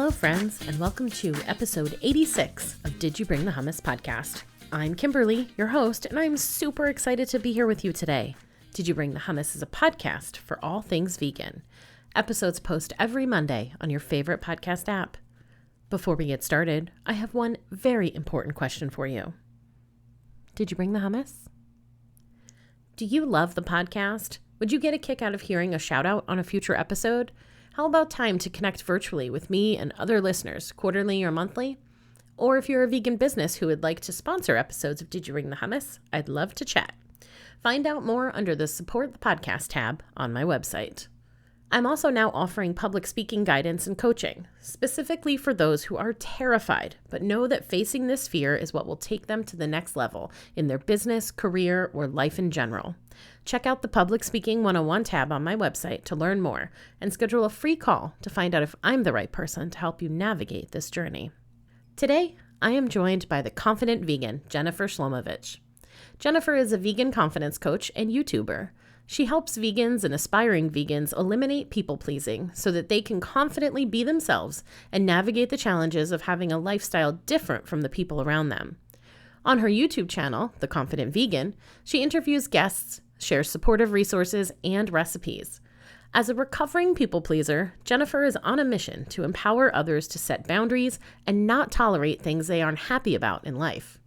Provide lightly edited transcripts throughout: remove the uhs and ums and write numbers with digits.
Hello, friends, and welcome to episode 86 of Did You Bring the Hummus podcast. I'm Kimberly, your host, and I'm super excited to be here with you today. Did You Bring the Hummus is a podcast for all things vegan. Episodes post every Monday on your favorite podcast app. Before we get started, I have one very important question for you. Did you bring the hummus? Do you love the podcast? Would you get a kick out of hearing a shout out on a future episode? How about time to connect virtually with me and other listeners, quarterly or monthly? Or if you're a vegan business who would like to sponsor episodes of Did You Bring the Hummus, I'd love to chat. Find out more under the Support the Podcast tab on my website. I'm also now offering public speaking guidance and coaching, specifically for those who are terrified, but know that facing this fear is what will take them to the next level in their business, career, or life in general. Check out the Public Speaking 101 tab on my website to learn more and schedule a free call to find out if I'm the right person to help you navigate this journey. Today, I am joined by the Confident Vegan Jennifer Shlomovich. Jennifer is a vegan confidence coach and YouTuber. She helps vegans and aspiring vegans eliminate people-pleasing so that they can confidently be themselves and navigate the challenges of having a lifestyle different from the people around them. On her YouTube channel, The Confident Vegan, she interviews guests, shares supportive resources, and recipes. As a recovering people-pleaser, Jennifer is on a mission to empower others to set boundaries and not tolerate things they aren't happy about in life.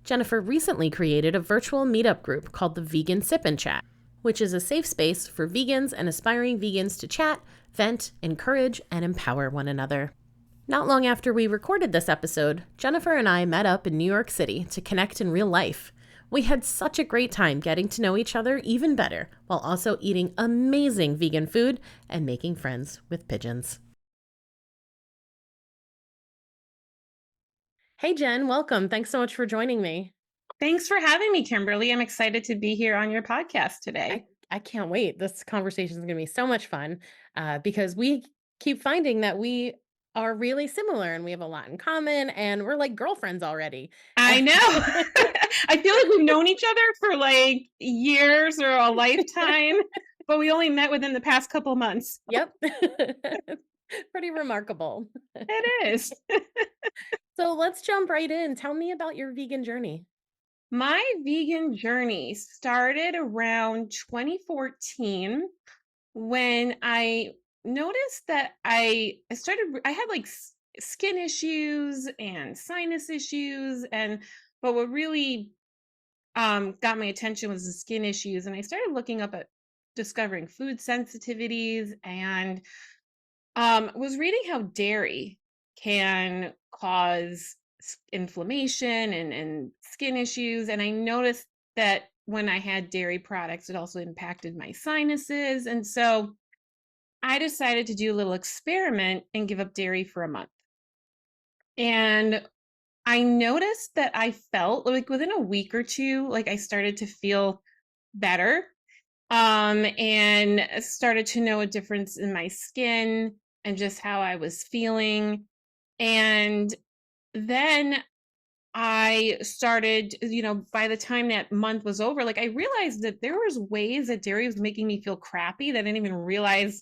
Jennifer recently created a virtual MeetUp group called the Vegan Sip and Chat, which is a safe space for vegans and aspiring vegans to chat, vent, encourage, and empower one another. Not long after we recorded this episode, Jennifer and I met up in New York City to connect in real life. We had such a great time getting to know each other even better, while also eating amazing vegan food and making friends with pigeons. Hey, Jen, welcome. Thanks so much for joining me. Thanks for having me, Kimberly. I'm excited to be here on your podcast today. I can't wait. This conversation is going to be so much fun because we keep finding that we are really similar and we have a lot in common and we're like girlfriends already. I know. I feel like we've known each other for like years or a lifetime, but we only met within the past couple months. Yep. Pretty remarkable. It is. So let's jump right in. Tell me about your vegan journey. My vegan journey started around 2014 when I noticed that I had like skin issues and sinus issues, but what really got my attention was the skin issues, and I started looking up at discovering food sensitivities and was reading how dairy can cause inflammation and skin issues. And I noticed that when I had dairy products, it also impacted my sinuses. And so I decided to do a little experiment and give up dairy for a month. And I noticed that I felt like within a week or two, like I started to feel better and started to know a difference in my skin and just how I was feeling. And then I started, by the time that month was over, like I realized that there was ways that dairy was making me feel crappy that I didn't even realize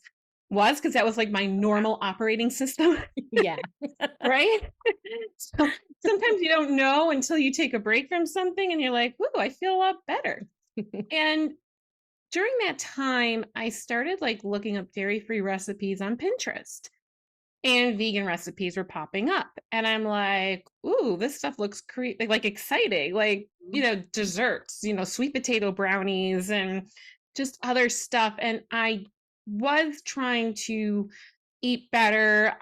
because that was like my normal operating system. Yeah. Right? So sometimes you don't know until you take a break from something and you're like, ooh, I feel a lot better. And during that time, I started like looking up dairy-free recipes on Pinterest. And vegan recipes were popping up. And I'm like, ooh, this stuff looks like exciting. Like, desserts, sweet potato brownies and just other stuff. And I was trying to eat better.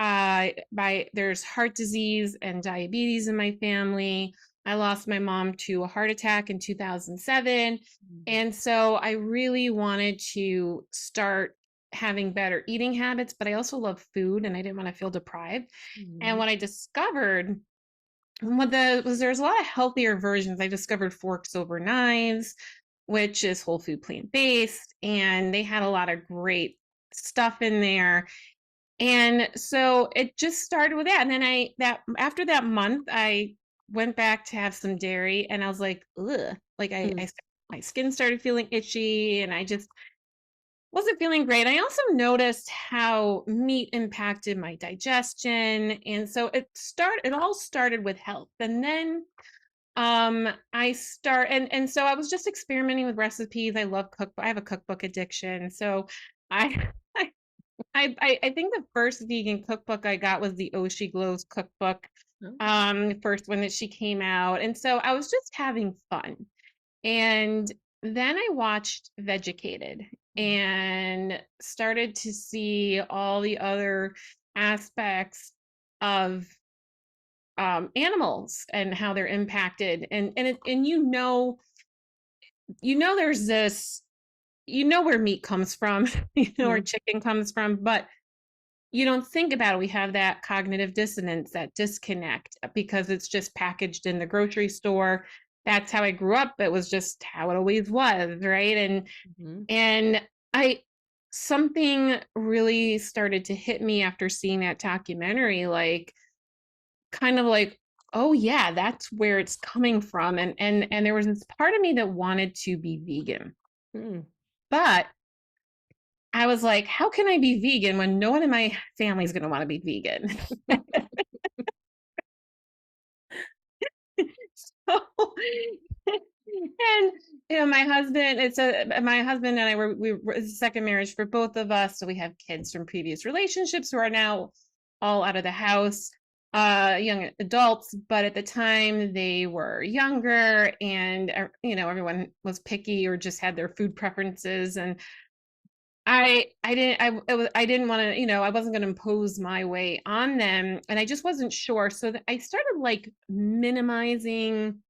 There's heart disease and diabetes in my family. I lost my mom to a heart attack in 2007. And so I really wanted to start having better eating habits, but I also love food and I didn't want to feel deprived. And what I discovered there's a lot of healthier versions. I discovered Forks Over Knives, which is whole food plant-based, and they had a lot of great stuff in there. And so it just started with that. And then after that month, I went back to have some dairy and I was like, ugh, like my skin started feeling itchy and I just wasn't feeling great. I also noticed how meat impacted my digestion. And so it all started with health. And then and so I was just experimenting with recipes. I have a cookbook addiction. So I I think the first vegan cookbook I got was the Oshi Glows cookbook. Oh. The first one that she came out. And so I was just having fun. And then I watched Vegucated Mm. and started to see all the other aspects of animals and how they're impacted. And there's this, where meat comes from, where Mhm. chicken comes from, but you don't think about it. We have that cognitive dissonance, that disconnect, because it's just packaged in the grocery store. That's how I grew up. It was just how it always was, right? Mhm. And I something really started to hit me after seeing that documentary, like kind of like, oh yeah, that's where it's coming from. And there was this part of me that wanted to be vegan. Mm. But I was like, how can I be vegan when no one in my family is going to want to be vegan? So, and my husband and I it's a second marriage for both of us. So we have kids from previous relationships who are now all out of the house, young adults. But at the time they were younger, and everyone was picky or just had their food preferences. And I didn't want to, I wasn't going to impose my way on them, and I just wasn't sure. So I started like minimizing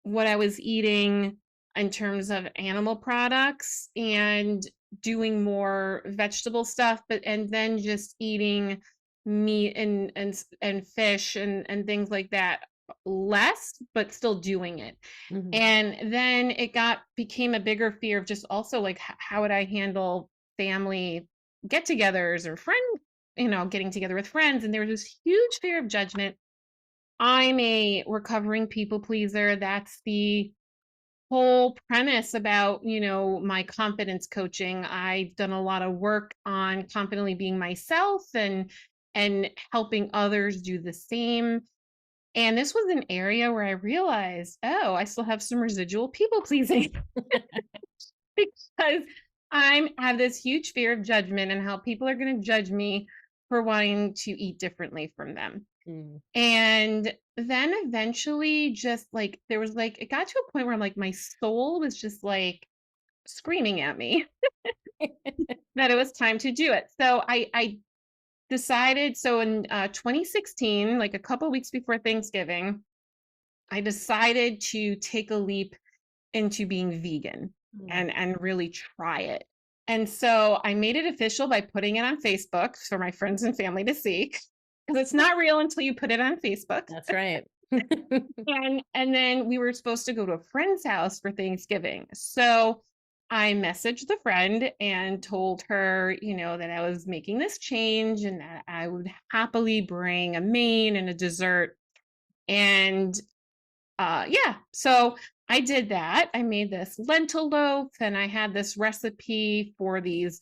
what I was eating in terms of animal products and doing more vegetable stuff, and then just eating meat and fish and things like that less, but still doing it. Mhm. And then became a bigger fear of just also like how would I handle family get-togethers or getting together with friends. And there was this huge fear of judgment. I'm a recovering people pleaser. That's the whole premise about, my confidence coaching. I've done a lot of work on confidently being myself and helping others do the same. And this was an area where I realized, oh, I still have some residual people pleasing because I have this huge fear of judgment and how people are going to judge me for wanting to eat differently from them. Mm. And then eventually, just like, there was like, it got to a point where I'm like, my soul was just like screaming at me that it was time to do it. So I decided, so in 2016, like a couple weeks before Thanksgiving, I decided to take a leap into being vegan Mm. and really try it. And so I made it official by putting it on Facebook for my friends and family to see, because it's not real until you put it on Facebook. That's right. And then we were supposed to go to a friend's house for Thanksgiving. So I messaged the friend and told her, that I was making this change and that I would happily bring a main and a dessert. And yeah, so I did that. I made this lentil loaf, and I had this recipe for these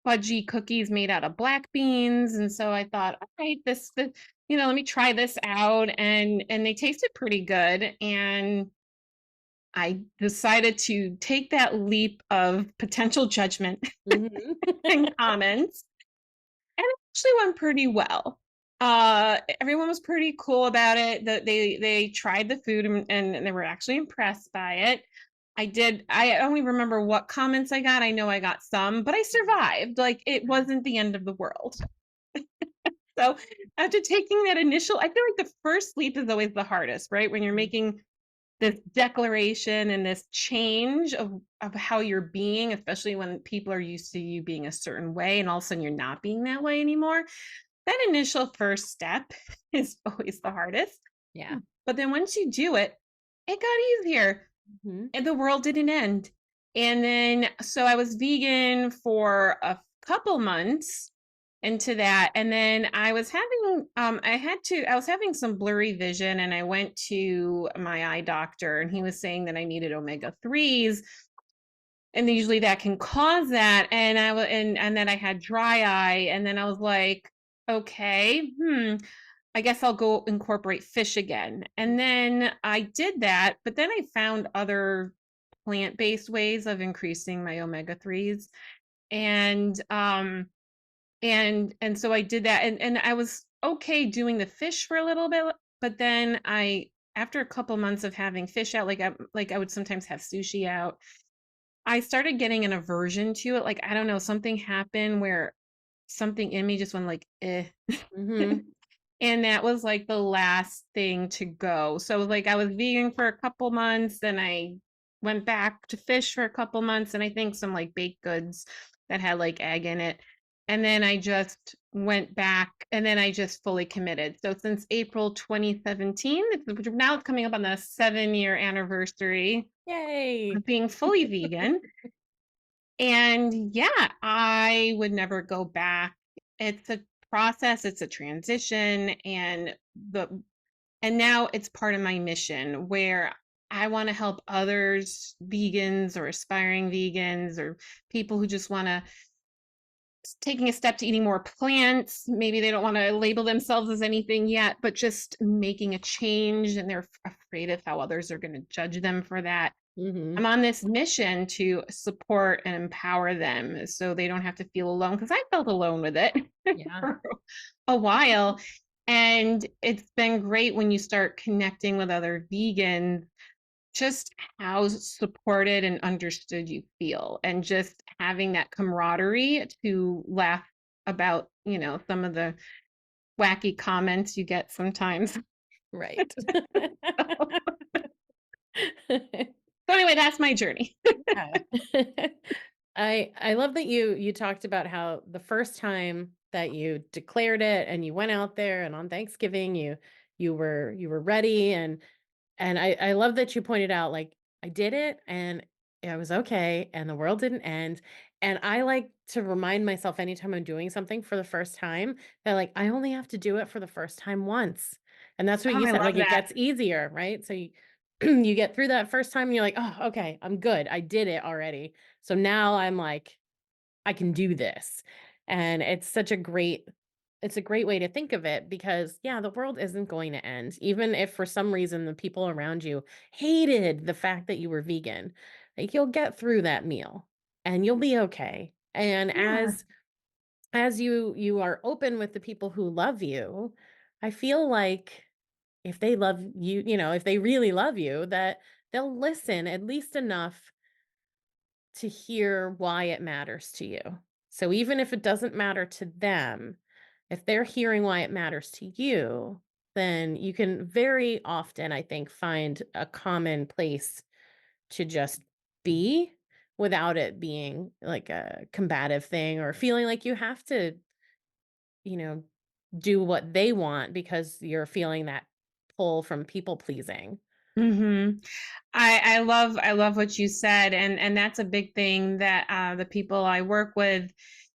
fudgy cookies made out of black beans. And so I thought, all right, let me try this out. And they tasted pretty good. And I decided to take that leap of potential judgment Mhm. and comments, and it actually went pretty well. Everyone was pretty cool about it. They tried the food, and they were actually impressed by it. I only remember what comments I got. I know I got some, but I survived. Like, it wasn't the end of the world. So after taking that initial, I feel like the first leap is always the hardest, right? When you're Mm. making this declaration and this change of how you're being, especially when people are used to you being a certain way and all of a sudden you're not being that way anymore. That initial first step is always the hardest. Yeah. But then once you do it, it got easier, Mhm. and the world didn't end. And then, so I was vegan for a couple months into that. And then I was having, I was having some blurry vision, and I went to my eye doctor, and he was saying that I needed omega 3s. and usually that can cause that. And and then I had dry eye, and then I was like, okay, I guess I'll go incorporate fish again. And then I did that, but then I found other plant-based ways of increasing my omega-3s. And and so I did that, and I was okay doing the fish for a little bit, but then I after a couple months of having fish out, like I would sometimes have sushi out, I started getting an aversion to it. Like, I don't know, something happened where something in me just went like, eh. Mm-hmm. And that was like the last thing to go. So like I was vegan for a couple months, then I went back to fish for a couple months, and I think some like baked goods that had like egg in it. And then I just went back, and then I just fully committed. So since April 2017, now it's coming up on the 7-year anniversary Yay. of being fully vegan. And yeah, I would never go back. It's a process, it's a transition, the and now it's part of my mission where I want to help others, vegans or aspiring vegans or people who just want to taking a step to eating more plants. Maybe they don't want to label themselves as anything yet, but just making a change, and they're afraid of how others are going to judge them for that. Mm-hmm. I'm on this mission to support and empower them so they don't have to feel alone, because I felt alone with it Yeah. for a while. And it's been great when you start connecting with other vegans, just how supported and understood you feel, and just having that camaraderie to laugh about, some of the wacky comments you get sometimes. Right. So anyway, that's my journey. Yeah. I love that you talked about how the first time that you declared it and you went out there and on Thanksgiving you were ready, and I love that you pointed out, like, I did it and I was okay and the world didn't end. And I like to remind myself anytime I'm doing something for the first time that, like, I only have to do it for the first time once. And that's what Oh, you I said, love like, it that. gets easier, right? So you, you get through that first time and you're like, oh, okay, I'm good. I did it already. So now I'm like, I can do this. And it's a great way to think of it because yeah, the world isn't going to end. Even if for some reason the people around you hated the fact that you were vegan, like you'll get through that meal and you'll be okay. And Yeah. as you are open with the people who love you, I feel like if they love you, if they really love you, that they'll listen at least enough to hear why it matters to you. So even if it doesn't matter to them, if they're hearing why it matters to you, then you can very often, I think, find a common place to just be without it being like a combative thing or feeling like you have to, you know, do what they want because you're feeling that pull from people pleasing. hmm I love what you said, and that's a big thing that the people I work with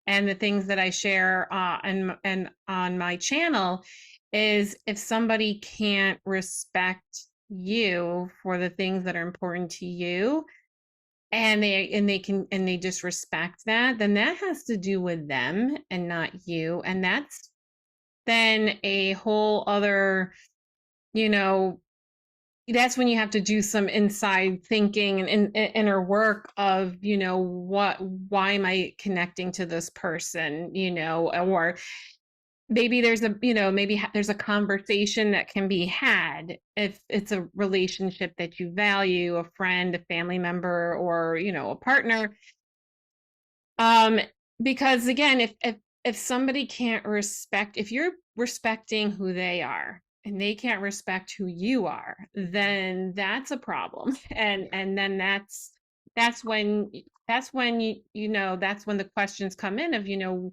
and the things that I share and on my channel is, if somebody can't respect you for the things that are important to you, and they just respect that, then that has to do with them and not you. And that's then a whole other, you know that's when you have to do some inside thinking and inner work of, why am I connecting to this person, or maybe there's a conversation that can be had if it's a relationship that you value, a friend, a family member, or, a partner. Um, because again, if somebody can't respect, if you're respecting who they are and they can't respect who you are, then that's a problem. And then that's when that's when the questions come in of,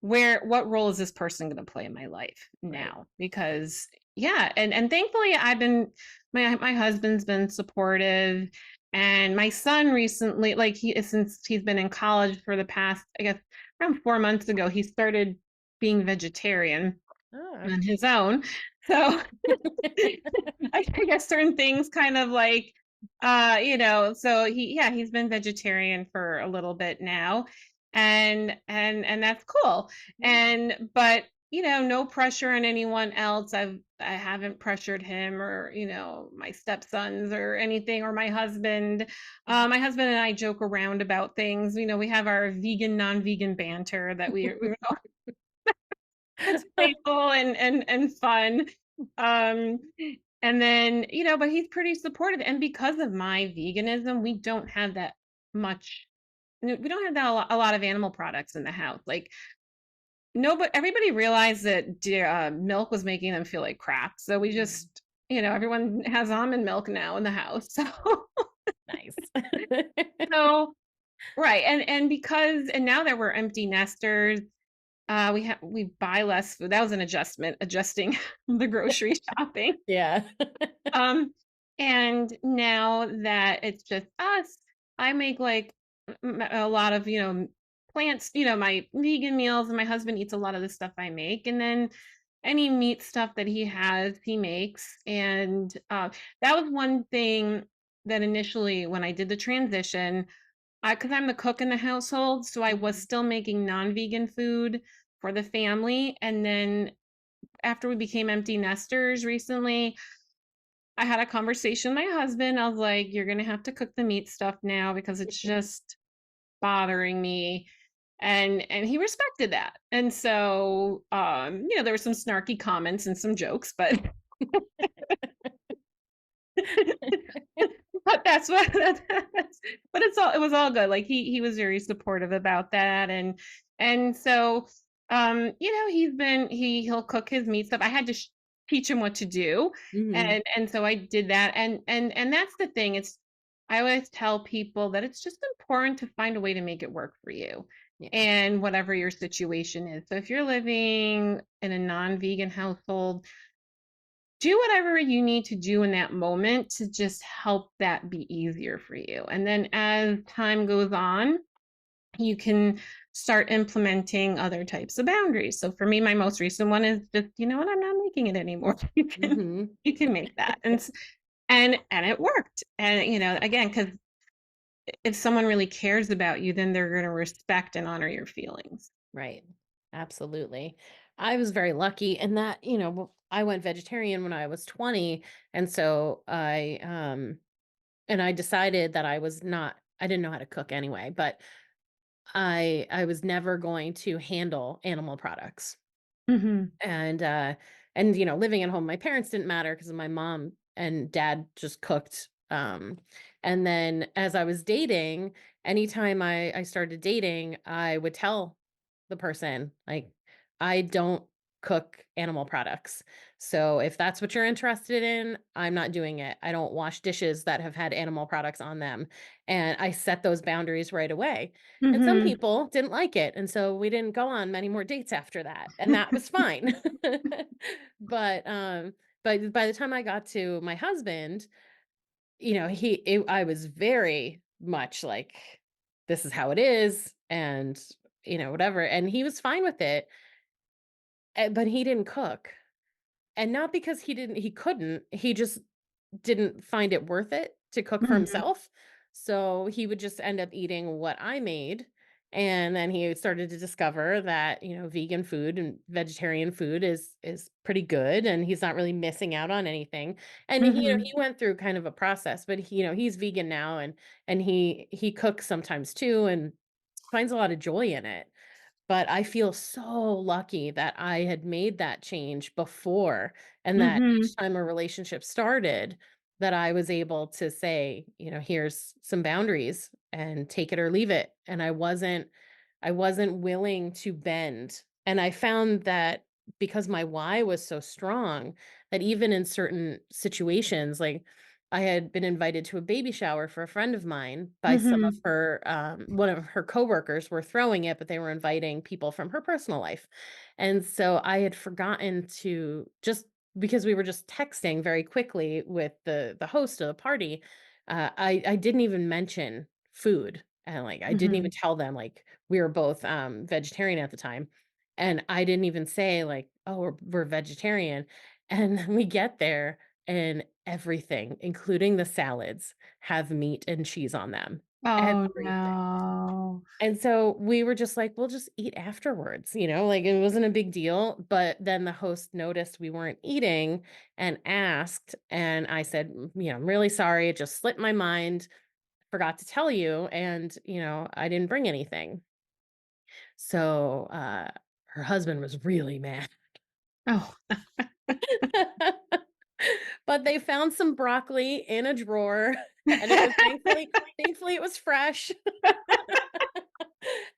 what role is this person going to play in my life Right. now? Because yeah, and thankfully I've been my husband's been supportive, and my son recently, like, since he's been in college for the past, I guess, around 4 months ago, he started being vegetarian Ah. on his own. So I guess certain things kind of like So he's been vegetarian for a little bit now, and that's cool. And but no pressure on anyone else. I haven't pressured him or my stepsons or anything or my husband. My husband and I joke around about things. We have our vegan non-vegan banter that we it's playful and fun. Um, and then, but he's pretty supportive. And because of my veganism, we don't have that much. We don't have a lot of animal products in the house. Like, no, but everybody realized that milk was making them feel like crap. So we just, everyone has almond milk now in the house. Nice. So right, and because and now that we're empty nesters, we buy less food. That was an adjusting the grocery shopping. Yeah. Um, and now that it's just us, I make like a lot of, plants, my vegan meals, and my husband eats a lot of the stuff I make. And then any meat stuff that he has, he makes. And that was one thing that initially, when I did the transition, because I'm the cook in the household, so I was Mhm. still making non-vegan food for the family. And then after we became empty nesters recently, I had a conversation with my husband. I was like, "You're gonna have to cook the meat stuff now because it's just bothering me." And he respected that. And so there were some snarky comments and some jokes, but but that's what but it was all good. Like he was very supportive about that. And so he'll cook his meat stuff. I had to teach him what to do. Mhm. And so I did that. And that's the thing. I always tell people that it's just important to find a way to make it work for you Yeah. and whatever your situation is. So if you're living in a non-vegan household, do whatever you need to do in that moment to just help that be easier for you. And then as time goes on, you can start implementing other types of boundaries. So for me, my most recent one is just, you know what, I'm not making it anymore. Mhm. You can make that. And it worked. And again, because if someone really cares about you, then they're going to respect and honor your feelings. Right. Absolutely. I was very lucky in that, I went vegetarian when I was 20, and so I decided that I didn't know how to cook anyway, but I was never going to handle animal products. Hmm. And, living at home, my parents didn't matter because my mom and dad just cooked. And then as I was dating, anytime I started dating, I would tell the person, like, I don't cook animal products. So if that's what you're interested in, I'm not doing it. I don't wash dishes that have had animal products on them. And I set those boundaries right away. And some Hmm. people didn't like it, and so we didn't go on many more dates after that, and that was fine. But, but by the time I got to my husband, I was very much like, "This is how it is," and, whatever, and he was fine with it, but he didn't cook. And not because he couldn't, he just didn't find it worth it to cook for Hmm. himself. So he would just end up eating what I made. And then he started to discover that, vegan food and vegetarian food is pretty good and he's not really missing out on anything. And he Hmm. went through kind of a process, but he's vegan now and he cooks sometimes too and finds a lot of joy in it. But I feel so lucky that I had made that change before, and that Hmm. each time a relationship started, that I was able to say, "Here's some boundaries and take it or leave it." And I wasn't willing to bend. And I found that because my why was so strong, that even in certain situations, like I had been invited to a baby shower for a friend of mine by some of Hmm. her, one of her coworkers were throwing it, but they were inviting people from her personal life. And so I had forgotten to just because we were just texting very quickly with the host of the party, I didn't even mention food. And like I didn't even Hmm. tell them like we were both vegetarian at the time. And I didn't even say like, oh, we're vegetarian. And then we get there everything, including the salads, have meat and cheese on them. Oh, Everything. no. And so we were just like, "We'll just eat afterwards," like, it wasn't a big deal, but then the host noticed we weren't eating and asked, and I said, "I'm really sorry, it just slipped my mind, forgot to tell you, and, I didn't bring anything." So, her husband was really mad. Oh. But they found some broccoli in a drawer, and it was thankfully it was fresh.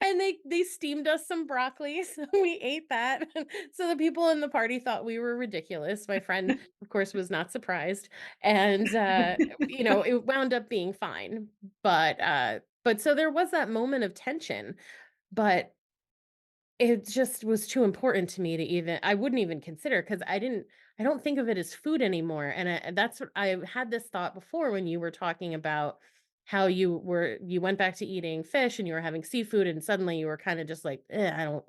And they steamed us some broccoli, so we ate that. So the people in the party thought we were ridiculous. My friend, of course, was not surprised, and, it wound up being fine. But so there was that moment of tension, but it just was too important to me to even I wouldn't even consider because I don't think of it as food anymore, and that's what I had this thought before when you were talking about how you went back to eating fish and you were having seafood and suddenly you were kinda just like, I'm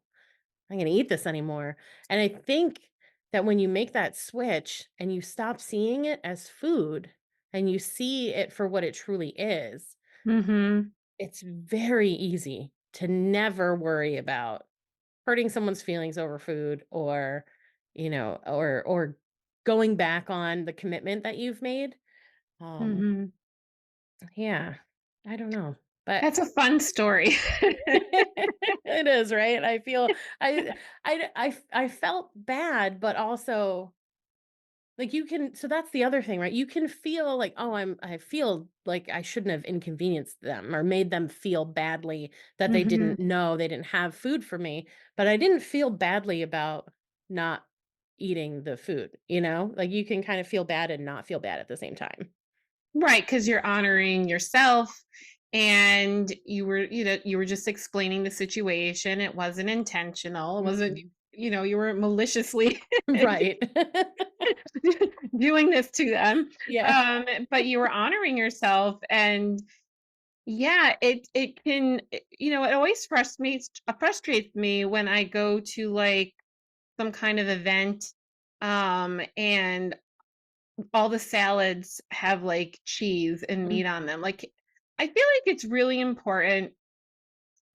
gonna eat this anymore." And I think that when you make that switch and you stop seeing it as food and you see it for what it truly is, Mhm. it's very easy to never worry about hurting someone's feelings over food or going back on the commitment that you've made. Um, Mhm. yeah, I don't know, but That's a fun story. it is, right? I feel I felt bad, but also like you can so that's the other thing, right? You can feel like, "Oh, I feel like I shouldn't have inconvenienced them or made them feel badly that they didn't Mhm. know they didn't have food for me." But I didn't feel badly about not eating the food, you know? Like you can kind of feel bad and not feel bad at the same time. Right, because 'cause you're honoring yourself, and you were just explaining the situation. It wasn't intentional. It wasn't, Mhm. you weren't maliciously Right. doing this to them. Yeah. But you were honoring yourself, and yeah, it can, it always frustrates me when I go to, like, some kind of event, and all the salads have, like, cheese and Mm, meat on them. Like, I feel like it's really important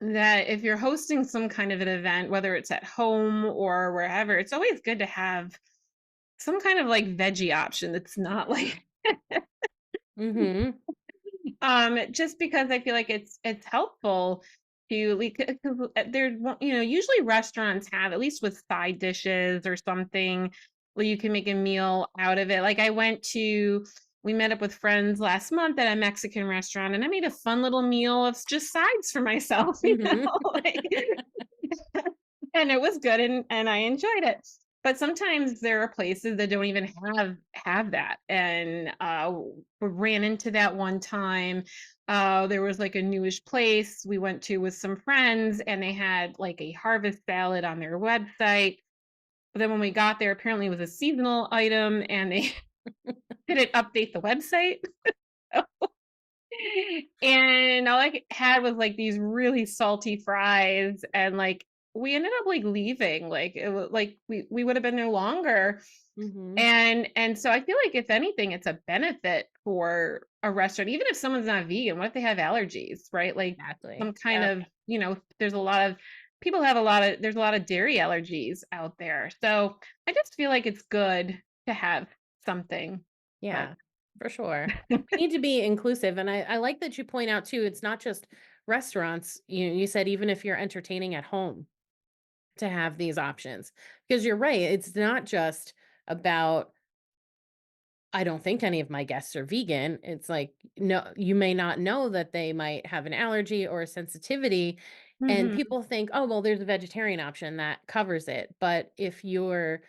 that if you're hosting some kind of an event, whether it's at home or wherever, it's always good to have some kind of, like, veggie option that's not like mhm. just because I feel like it's helpful to like, 'cause usually restaurants have, at least with side dishes or something, where you can make a meal out of it. Like, we met up with friends last month at a Mexican restaurant, and I made a fun little meal of just sides for myself, Mhm. like, and it was good, and I enjoyed it. But sometimes there are places that don't even have that, and we ran into that one time. There was like a newish place we went to with some friends, and they had like a harvest salad on their website. But then when we got there, apparently it was a seasonal item, and they didn't update the website. And all had was, like, these really salty fries, and, like, we ended up, like, leaving, like, it was like, we would have been no longer, Mhm. and so I feel like if anything, it's a benefit for a restaurant, even if someone's not vegan, what if they have allergies, right? Like, Exactly. some kind Yep. of, there's a lot of people have a lot of there's a lot of dairy allergies out there, so I just feel like it's good to have something, but Yeah, for sure. We need to be inclusive, and I like that you point out too, it's not just restaurants. You said even if you're entertaining at home to have these options, because you're right, it's not just about, "I don't think any of my guests are vegan." It's like, no, you may not know that they might have an allergy or a sensitivity, and Mhm. people think, "Oh, well, there's a vegetarian option that covers it." But if you're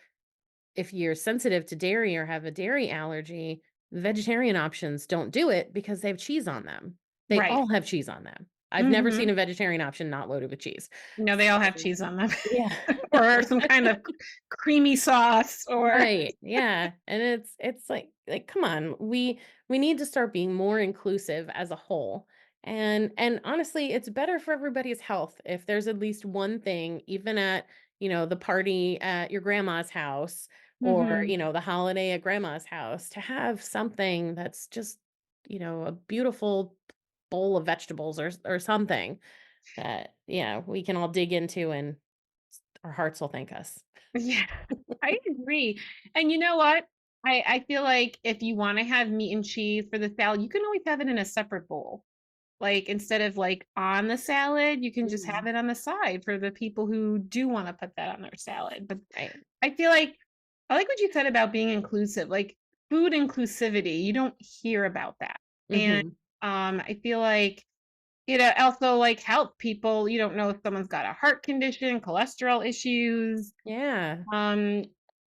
sensitive to dairy or have a dairy allergy, the vegetarian options don't do it because they have cheese on them. They Right. all have cheese on them. I've never seen Mhm. a vegetarian option not loaded with cheese. No, they all have So cheese on them. yeah. Or some kind of creamy sauce or Right. Yeah. And it's like come on. We need to start being more inclusive as a whole. And honestly, it's better for everybody's health if there's at least one thing even at, the party at your grandma's house or, Mhm. the holiday at grandma's house, to have something that's just, a beautiful bowl of vegetables or something that, we can all dig into and our hearts will thank us. Yeah, I agree. And you know what? I feel like if you wanna have meat and cheese for the salad, you can always have it in a separate bowl. Like, instead of, like, on the salad, you can just have Mhm. it on the side for the people who do wanna put that on their salad. But Right. I feel like I like what you said about being inclusive, like, food inclusivity, you don't hear about that. And, Mhm. I feel like, also, like, health people, you don't know if someone's got a heart condition, cholesterol issues, Yeah. um,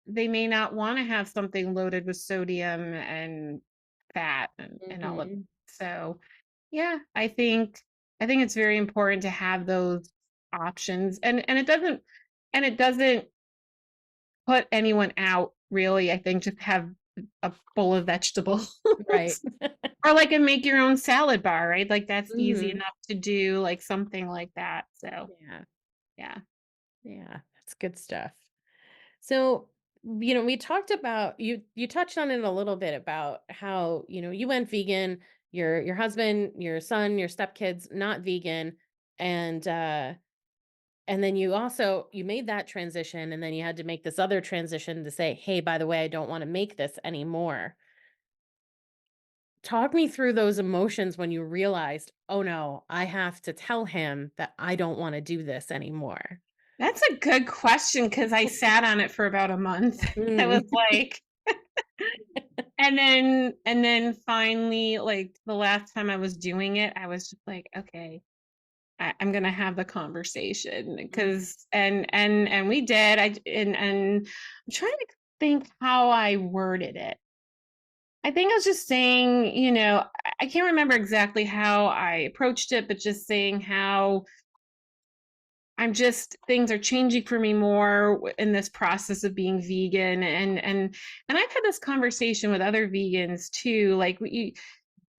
they may not wanna have something loaded with sodium and fat and all of Mhm. so, yeah, I think it's very important to have those options, and it doesn't put anyone out, really. I think just have a bowl of vegetables Right. or, like, a make your own salad bar, right? Like, that's easy Mhm. enough to do, like, something like that, so, Yeah. yeah. Yeah. That's good stuff. So, we talked about you touched on it a little bit about how, you went vegan, your husband, your son, your stepkids not vegan, and and then you made that transition and then you had to make this other transition to say, "Hey, by the way, I don't want to make this anymore." Talk me through those emotions when you realized, "Oh no, I have to tell him that I don't want to do this anymore." That's a good question because I sat on it for about a month. I was Mm. like and then finally, like, the last time I was doing it, I was just like, "Okay, I'm gonna have the conversation," Mhm. because and we did. And I'm trying to think how I worded it. I think I was just saying, I can't remember exactly how I approached it, but just saying how I'm just things are changing for me more in this process of being vegan, and I've had this conversation with other vegans too. Like,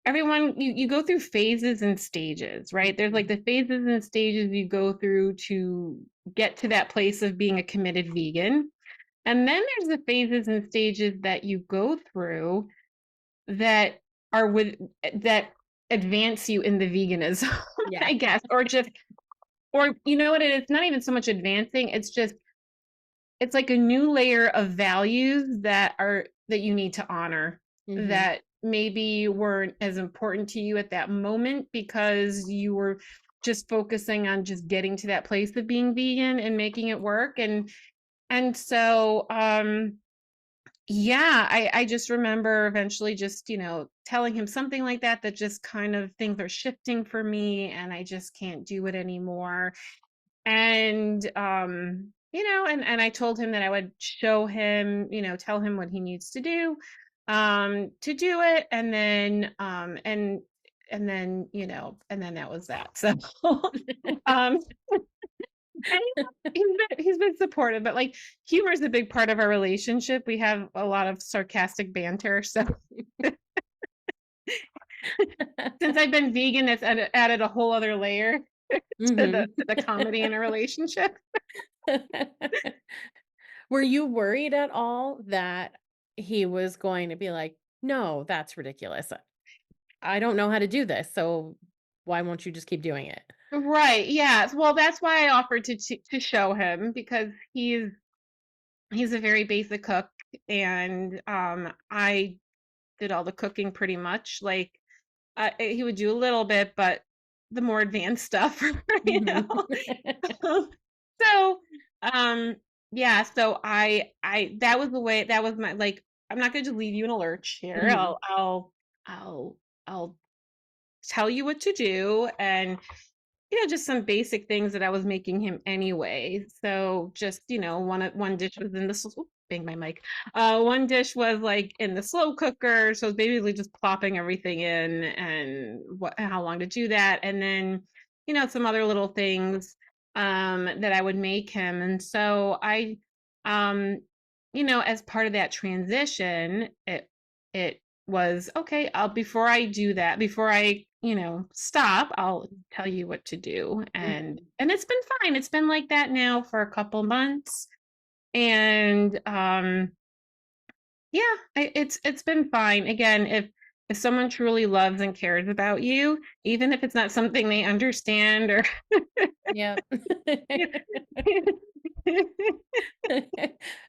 everyone, you go through phases and stages, right? There's like Mhm. the phases and stages you go through to get to that place of being a committed vegan, and then there's the phases and stages that you go through that are with that advance you in the veganism, Yeah. I guess, or just or you know what it is? Not even so much advancing, it's like a new layer of values that you need to honor, Mhm. that maybe weren't as important to you at that moment because you were just focusing on just getting to that place of being vegan and making it work. And so yeah, I just remember eventually just, telling him something like that, that just kind of things are shifting for me and I just can't do it anymore. And I told him that I would show him, tell him what he needs to do it. And then that was that. So um and he's been supportive, but, like, humor is a big part of our relationship. We have a lot of sarcastic banter, so since I've been vegan, that's added a whole other layer to the Mhm. to the comedy in a relationship. Were you worried at all that he was going to be like, "No, that's ridiculous. I don't know how to do this, so why won't you just keep doing it?" Right, yes. Well, that's why I offered to show him because he's a very basic cook, and, I did all the cooking pretty much, like, he would do a little bit, but the more advanced stuff, you Mhm. know? So, um, yeah, so that was the way that was my like, "I'm not going to leave you in a lurch here. Mhm. I'll I'll tell you what to do, and just some basic things that I was making him anyway. So just, one dish was in the bang my mic. One dish was like in the slow cooker, so it's basically just plopping everything in and how long to do that, and then some other little things that I would make him. And so um, as part of that transition, it was okay. I'll before I do that, before I stop, I'll tell you what to do. and Mhm. and it's been fine. It's been like that now for a couple months. And Yeah, it's been fine. Again, if someone truly loves and cares about you, even if it's not something they understand or Yeah.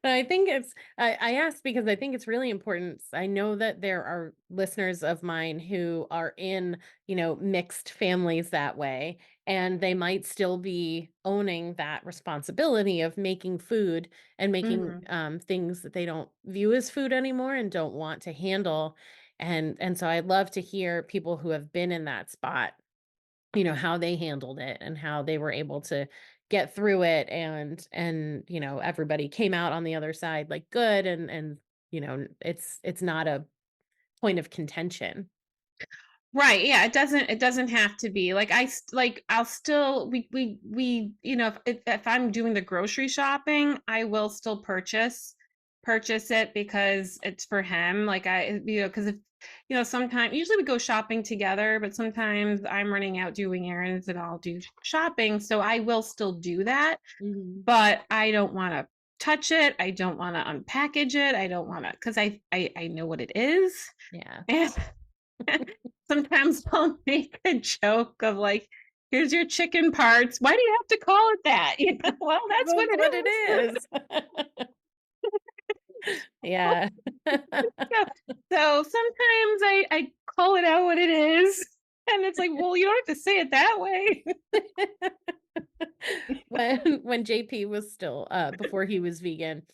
I think I asked because I think it's really important. I know that there are listeners of mine who are in, mixed families that way, and they might still be owning that responsibility of making food and making Mhm. things that they don't view as food anymore and don't want to handle. And so I'd love to hear people who have been in that spot, how they handled it and how they were able to get through it, and everybody came out on the other side like good, and it's not a point of contention. Right, yeah, it doesn't have to be. Like I'll still if I'm doing the grocery shopping, I will still purchase it because it's for him. Like because if sometimes usually we go shopping together, but sometimes I'm running out doing errands and I'll do shopping, so I will still do that, Mhm. but I don't want to touch it. I don't want to unpackage it. I don't want to because I know what it is. Yeah. And sometimes I'll make a joke of like, here's your chicken parts. Why do you have to call it that? Well, that's what That's it what it is. is. Yeah. so, so sometimes I call it out what it is. And it's like, well, you don't have to say it that way. When JP was still before he was vegan,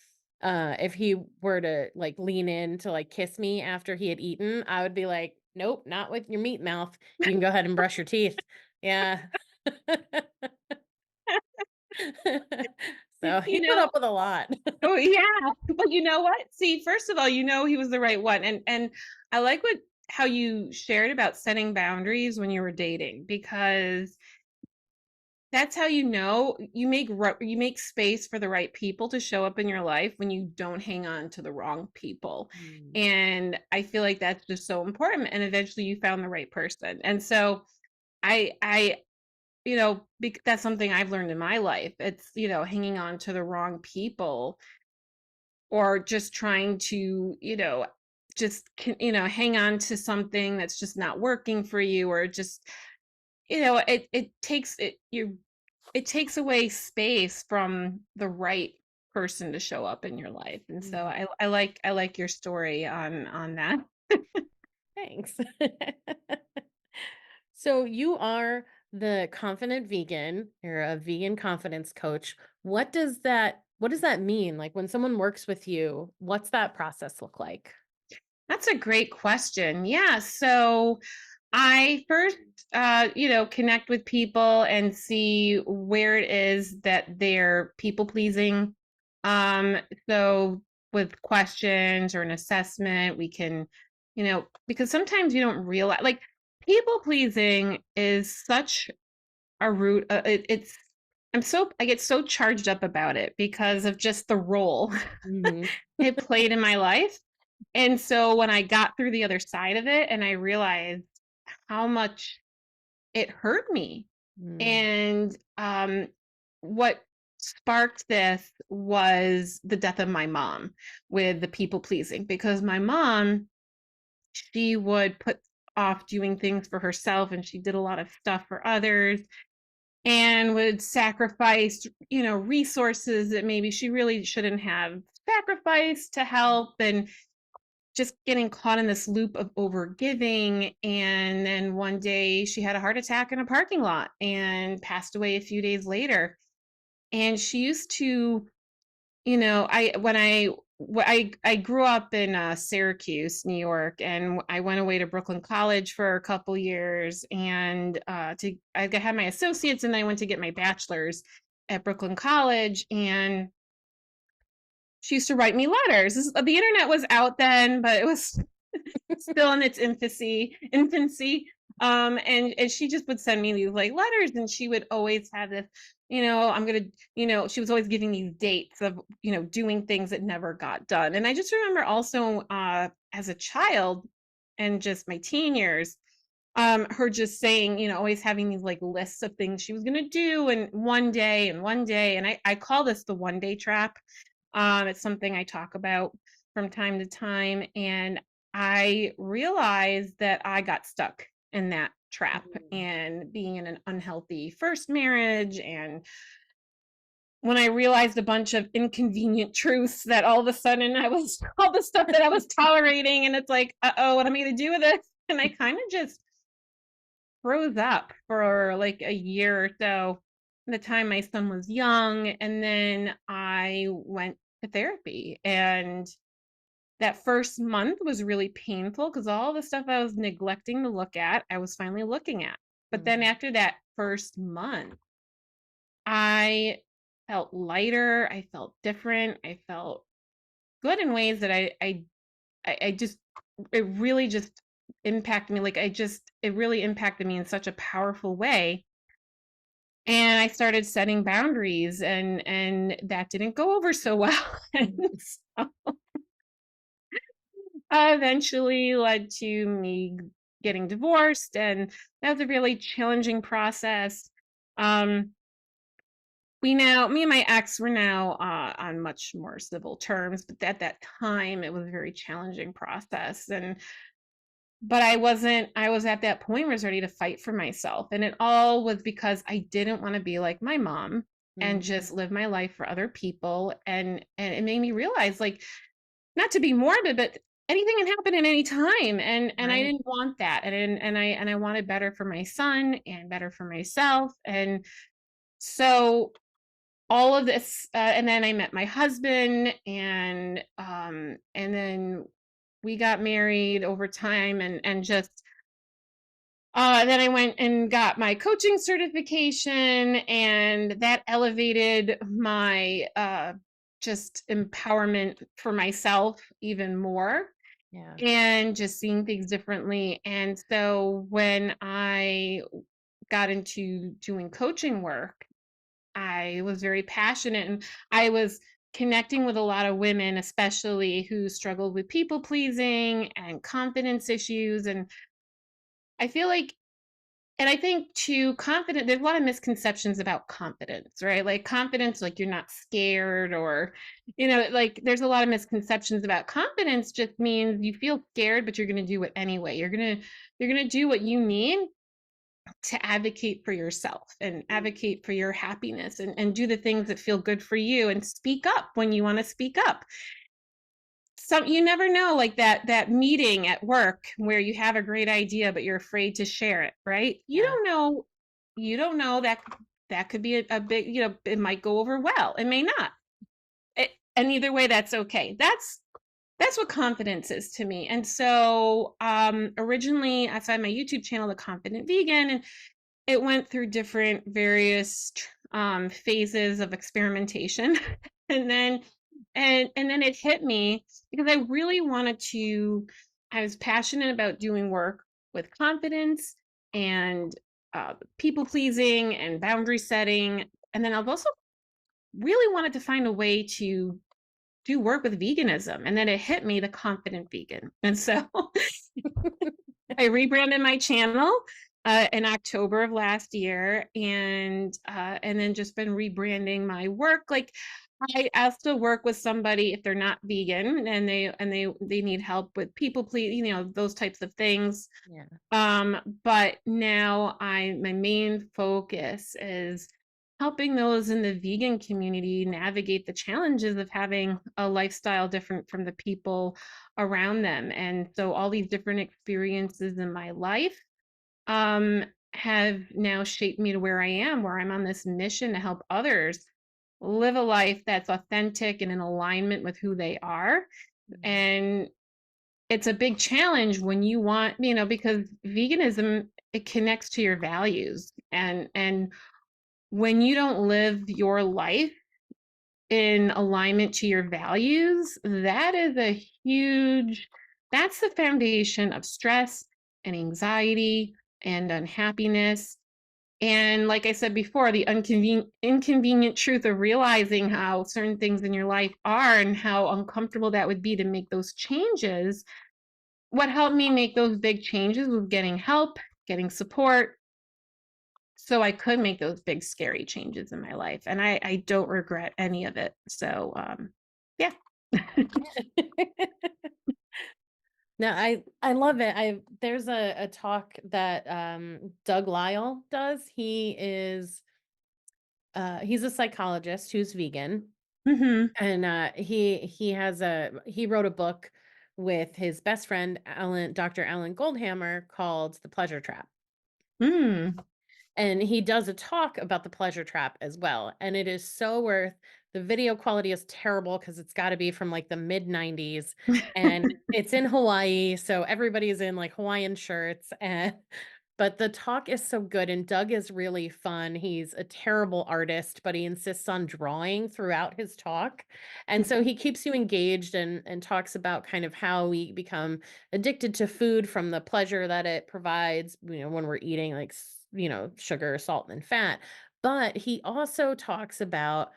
if he were to like lean in to like kiss me after he had eaten, I would be like, "Nope, not with your meat mouth. You can go ahead and brush your teeth." Yeah. So he you put up know, with a lot. oh yeah. But you know what? See, first of all, he was the right one. And I like how you shared about setting boundaries when you were dating, because that's how you make space for the right people to show up in your life when you don't hang on to the wrong people. Mm, And I feel like that's just so important. And eventually you found the right person. And so I that's something I've learned in my life. It's, hanging on to the wrong people or just trying to, hang on to something that's just not working for you, or just, it takes away space from the right person to show up in your life. And so mhm. I like your story on that. Thanks. So you are the confident vegan. You're a vegan confidence coach. What does that mean? Like when someone works with you, what's that process look like? That's a great question. Yeah. So I first, connect with people and see where it is that they're people pleasing. So with questions or an assessment, we can, because sometimes you don't realize, like, people pleasing is such a root. I get so charged up about it because of just the role Mhm. it played in my life. And so when I got through the other side of it and I realized how much it hurt me, Mm, and what sparked this was the death of my mom with the people pleasing, because my mom, she would put off doing things for herself and she did a lot of stuff for others and would sacrifice, resources that maybe she really shouldn't have sacrificed to help, and just getting caught in this loop of overgiving. And then one day she had a heart attack in a parking lot and passed away a few days later. And she used to, I grew up in Syracuse, New York, and I went away to Brooklyn College for a couple years, and I had my associates, and then I went to get my bachelor's at Brooklyn College. And she used to write me letters. The internet was out then, but it was still in its infancy. And she just would send me these like letters, and she would always have this, I'm gonna, she was always giving these dates of, doing things that never got done. And I just remember also as a child and just my teen years, her just saying, always having these like lists of things she was gonna do, and one day, and I call this the one day trap. It's something I talk about. from time to time, and I realized that I got stuck in that trap and being in an unhealthy first marriage. And when I realized a bunch of inconvenient truths, that all of a sudden I was all the stuff that I was tolerating, and it's like, uh-oh, what am I going to do with this? And I kind of just froze up for like a year or so, the time my son was young. And then I went to therapy. And that first month was really painful because all the stuff I was neglecting to look at, I was finally looking at. But then after that first month, I felt lighter. I felt different. I felt good in ways that I just, it really just impacted me. Like it really impacted me in such a powerful way. And I started setting boundaries, and that didn't go over so well. And so eventually led to me getting divorced, and that was a really challenging process. Um, me and my ex were now on much more civil terms, but at that time it was a very challenging process. And but I was at that point where I was ready to fight for myself. And it all was because I didn't want to be like my mom and just live my life for other people. And it made me realize, like, not to be morbid, but anything can happen at any time. And I Right. didn't want that. And I wanted better for my son and better for myself. And so all of this, and then I met my husband, and then we got married over time, and just then I went and got my coaching certification, and that elevated my just empowerment for myself even more, Yeah. and just seeing things differently. And so when I got into doing coaching work, I was very passionate, and I was connecting with a lot of women, especially who struggled with people pleasing and confidence issues. And I feel like, and I think too, confident, there's a lot of misconceptions about confidence, right? Like confidence, like you're not scared, or, like there's a lot of misconceptions about confidence just means you feel scared, but you're going to do it anyway. You're going to do what you need to advocate for yourself and advocate for your happiness, and do the things that feel good for you, and speak up when you want to speak up. You never know, like that meeting at work where you have a great idea but you're afraid to share it, right? Yeah. You don't know that could be a big, it might go over well, it may not. And either way, that's okay. That's what confidence is to me. And so originally I started my YouTube channel, The Confident Vegan, and it went through different various phases of experimentation. and then and then it hit me because I really wanted to, I was passionate about doing work with confidence and people pleasing and boundary setting. And then I've also really wanted to find a way to do work with veganism. And then it hit me, The Confident Vegan. And so I rebranded my channel in October of last year, and then just been rebranding my work. Like I still work with somebody if they're not vegan, and they need help with people please, those types of things. Yeah. But now my main focus is helping those in the vegan community navigate the challenges of having a lifestyle different from the people around them. And so all these different experiences in my life um, have now shaped me to where I am, where I'm on this mission to help others live a life that's authentic and in alignment with who they are. And it's a big challenge when you want, because veganism, it connects to your values. And when you don't live your life in alignment to your values, that's the foundation of stress and anxiety and unhappiness. And like I said before, the inconvenient truth of realizing how certain things in your life are and how uncomfortable that would be to make those changes. What helped me make those big changes was getting help, getting support, so I could make those big, scary changes in my life. And I don't regret any of it. So, yeah. No, I love it. There's a talk that Doug Lyle does. He's a psychologist who's vegan, Mhm. and he wrote a book with his best friend Dr. Alan Goldhammer, called The Pleasure Trap. Mm. And he does a talk about the pleasure trap as well, and it is so worth. The video quality is terrible because it's gotta be from, like, the mid-90s, and it's in Hawaii, so everybody's in, like, Hawaiian shirts, and but the talk is so good, and Doug is really fun. He's a terrible artist, but he insists on drawing throughout his talk, and so he keeps you engaged and talks about kind of how we become addicted to food from the pleasure that it provides, when we're eating, like, sugar, salt, and fat. But he also talks about,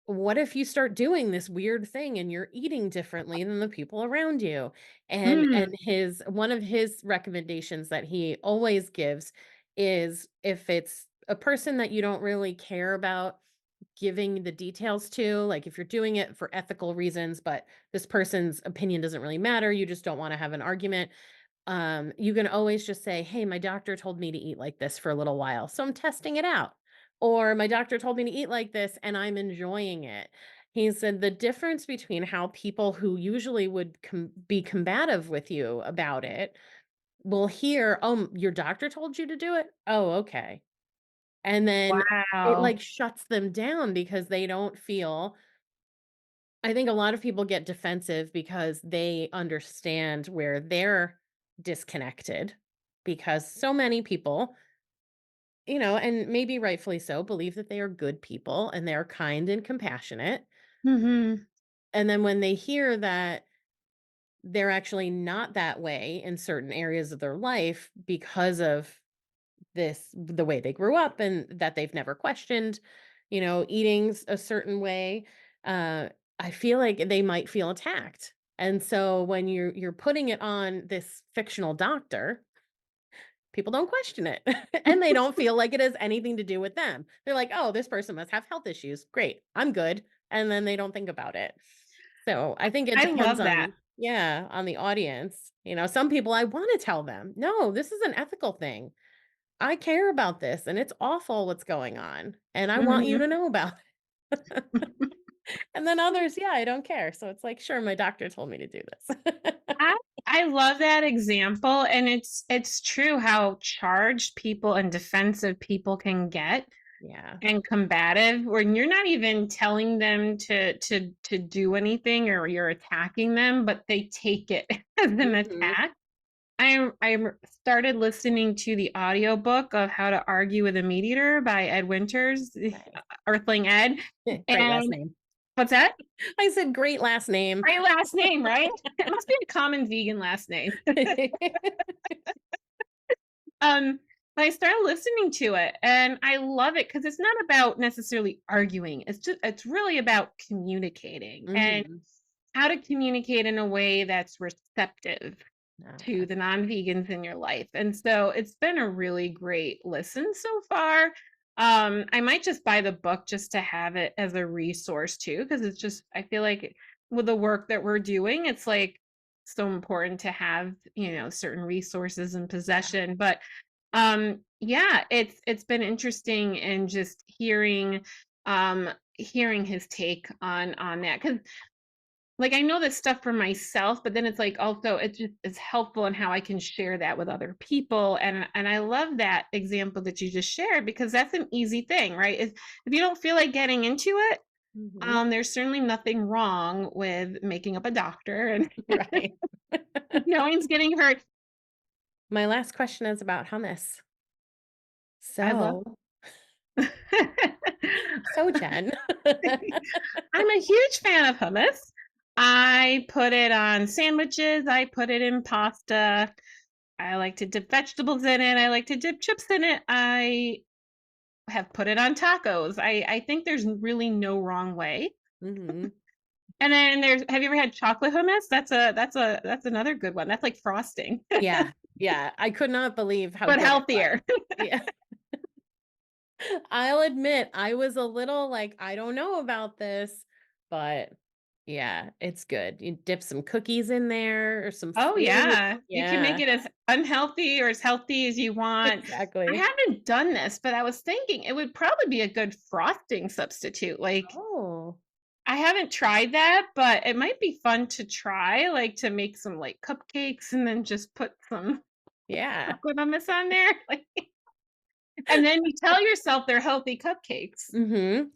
what if you start doing this weird thing and you're eating differently than the people around you? And Mm. his one of his recommendations that he always gives is, if it's a person that you don't really care about giving the details to, like if you're doing it for ethical reasons, but this person's opinion doesn't really matter, you just don't want to have an argument, you can always just say, "Hey, my doctor told me to eat like this for a little while, so I'm testing it out." Or, "My doctor told me to eat like this and I'm enjoying it." He said the difference between how people who usually would be combative with you about it will hear, "Oh, your doctor told you to do it? Oh, okay." And then it, Wow. like, shuts them down because they don't feel. I think a lot of people get defensive because they understand where they're disconnected, because so many people, and maybe rightfully so, believe that they are good people and they're kind and compassionate. Mhm. And then when they hear that they're actually not that way in certain areas of their life because of the way they grew up, and that they've never questioned, eating a certain way, uh, I feel like they might feel attacked. And so when you're putting it on this fictional doctor, people don't question it, and they don't feel like it has anything to do with them. They're like, "Oh, this person must have health issues. Great, I'm good." And then they don't think about it. So I think it I depends love that. on, yeah, on the audience. Some people, I want to tell them, "No, this is an ethical thing. I care about this, and it's awful what's going on, and I want you Mhm. to know about it." And then others, yeah, I don't care. So it's like, "Sure, my doctor told me to do this." I I love that example, and it's true how charged people and defensive people can get Yeah. and combative when you're not even telling them to do anything, or you're attacking them, but they take it as an Mhm. attack. I started listening to the audiobook of How to Argue with a Meat Eater by Ed Winters, Nice. Earthling Ed. Great last And name. what's that? I said great last name. Great last name, right? It must be a common vegan last name. Um, but I started listening to it and I love it because it's not about necessarily arguing. It's really about communicating and Mhm. how to communicate in a way that's receptive No, to the that's non-vegans in your life. And so it's been a really great listen so far. I might just buy the book just to have it as a resource too, because it's just, I feel like with the work that we're doing, it's like so important to have, certain resources in yeah. possession. But yeah, it's been interesting and just hearing his take on that. Because like, I know this stuff for myself, but then it's like also it just is helpful in how I can share that with other people, and I love that example that you just shared because that's an easy thing, right? If you don't feel like getting into it, Mhm. there's certainly nothing wrong with making up a doctor and Right. no one's getting hurt. My last question is about hummus. I love So Jen. I'm a huge fan of hummus. I put it on sandwiches, I put it in pasta. I like to dip vegetables in it. I like to dip chips in it. I have put it on tacos. I think there's really no wrong way. Mhm. And then have you ever had chocolate hummus? That's another good one. That's like frosting, Yeah, yeah, I could not believe how but good it was. healthier. Yeah. I'll admit, I was a little like, "I don't know about this," but Yeah, it's good. You dip some cookies in there or some Oh, fruit. yeah. You can make Yeah, it as unhealthy or as healthy as you want. I exactly. haven't done this, but I was thinking it would probably be a good frosting substitute. Like, Oh, I haven't tried that, but it might be fun to try, like, to make some, like, cupcakes and then just put some yeah. chocolate hummus on there, like, and then you tell yourself they're healthy cupcakes. Mhm.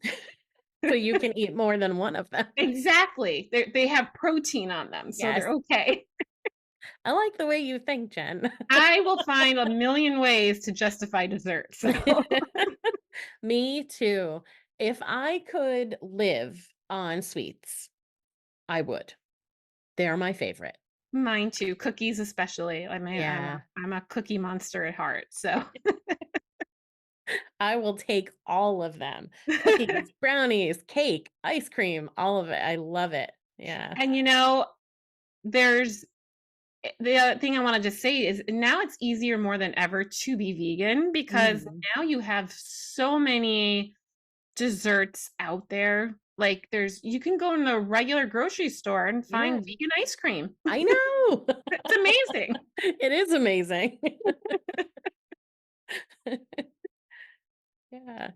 So you can eat more than one of them. Exactly. They have protein on them, so Yes. they're okay. I like the way you think, Jen. I will find a million ways to justify dessert, so Me too. If I could live on sweets, I would. They're my favorite. mine too, cookies especially. I mean, Yeah. I'm a cookie monster at heart, so I will take all of them. Cookies, brownies, cake, ice cream, all of it. I love it. Yeah. and, there's the other thing I wanted to say is now it's easier more than ever to be vegan because Mhm. now you have so many desserts out there. Like you can go in a regular grocery store and find Yeah. vegan ice cream. I know. It's amazing. It is amazing. Yeah.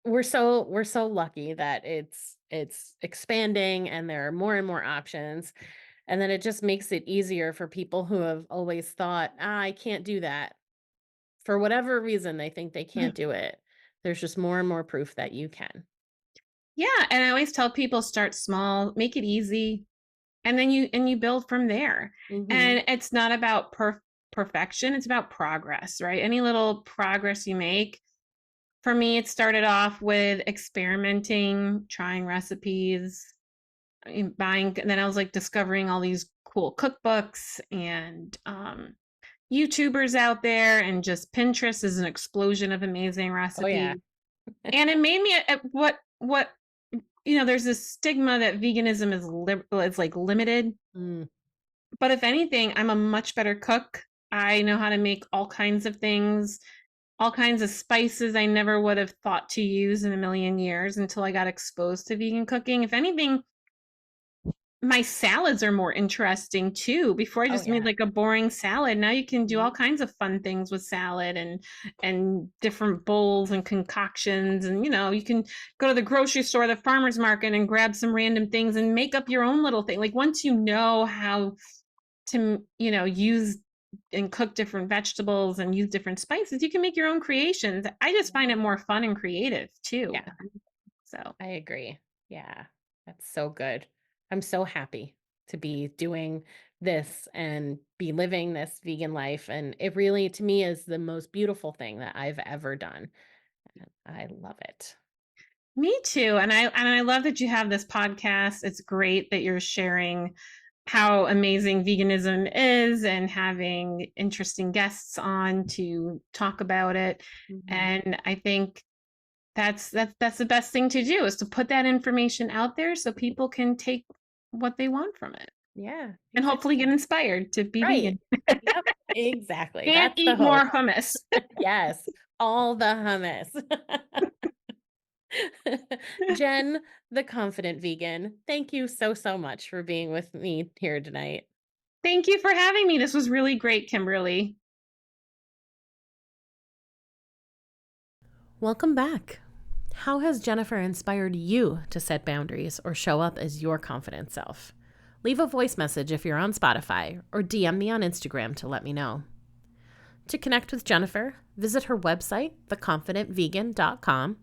We're so lucky that it's expanding and there are more and more options. And then it just makes it easier for people who have always thought, I can't do that. For whatever reason, they think they can't do it. There's just more and more proof that you can. Yeah, and I always tell people start small, make it easy, and then you build from there. Mhm. And it's not about perfection, it's about progress, right? Any little progress you make. For me, it started off with experimenting, trying recipes, buying, and then I was like discovering all these cool cookbooks and YouTubers out there, and just Pinterest is an explosion of amazing Oh, yeah. recipes. And it made me what there's this stigma that veganism is like limited, Mm. but if anything, I'm a much better cook. I know how to make all kinds of things, all kinds of spices I never would have thought to use in a million years until I got exposed to vegan cooking. If anything, my salads are more interesting too. Before I Oh, just made yeah. like a boring salad. Now you can do all Mhm. kinds of fun things with salad and different bowls and concoctions. And you can go to the grocery store, the farmer's market, and grab some random things and make up your own little thing. Like once you know how to, use and cook different vegetables and use different spices, you can make your own creations. I just find it more fun and creative too. Yeah, So I agree. Yeah, that's so good. I'm so happy to be doing this and be living this vegan life, and it really, to me, is the most beautiful thing that I've ever done. And I love it. me too. And I love that you have this podcast. It's great that you're sharing how amazing veganism is and having interesting guests on to talk about it. Mhm. And I think that's the best thing to do, is to put that information out there so people can take what they want from it Yeah, and hopefully exactly. get inspired to be Right. vegan Yep, exactly. and That's the eat hope. more hummus. Yes, all the hummus. Jen, the confident vegan, thank you so, so much for being with me here tonight. Thank you for having me. This was really great, Kimberly. Welcome back. How has Jennifer inspired you to set boundaries or show up as your confident self? Leave a voice message if you're on Spotify or DM me on Instagram to let me know. To connect with Jennifer, visit her website, theconfidentvegan.com.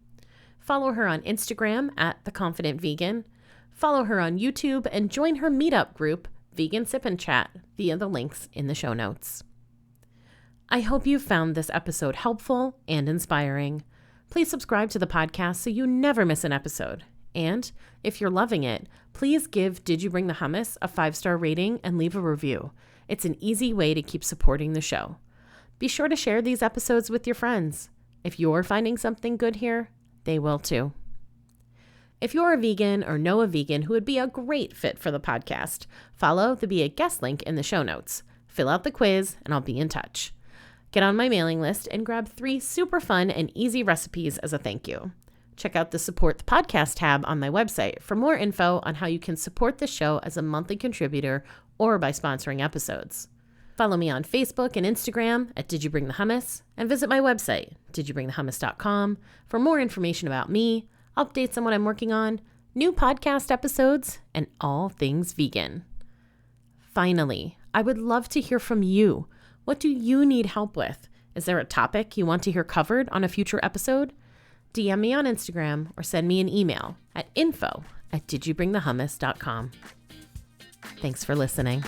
Follow her on Instagram at theconfidentvegan. Follow her on YouTube and join her MeetUp group, Vegan Sip and Chat, via the links in the show notes. I hope you found this episode helpful and inspiring. Please subscribe to the podcast so you never miss an episode. And if you're loving it, please give Did You Bring the Hummus a 5-star rating and leave a review. It's an easy way to keep supporting the show. Be sure to share these episodes with your friends. If you're finding something good here, they will too. If you're a vegan or know a vegan who would be a great fit for the podcast, follow the Be a Guest link in the show notes. Fill out the quiz and I'll be in touch. Get on my mailing list and grab 3 super fun and easy recipes as a thank you. Check out the Support the Podcast tab on my website for more info on how you can support the show as a monthly contributor or by sponsoring episodes. Follow me on Facebook and Instagram at Did You Bring the Hummus, and visit my website, didyouBringTheHummus.com, for more information about me, updates on what I'm working on, new podcast episodes, and all things vegan. Finally, I would love to hear from you. What do you need help with? Is there a topic you want to hear covered on a future episode? DM me on Instagram or send me an email at info@didyouBringTheHummus.com. Thanks for listening.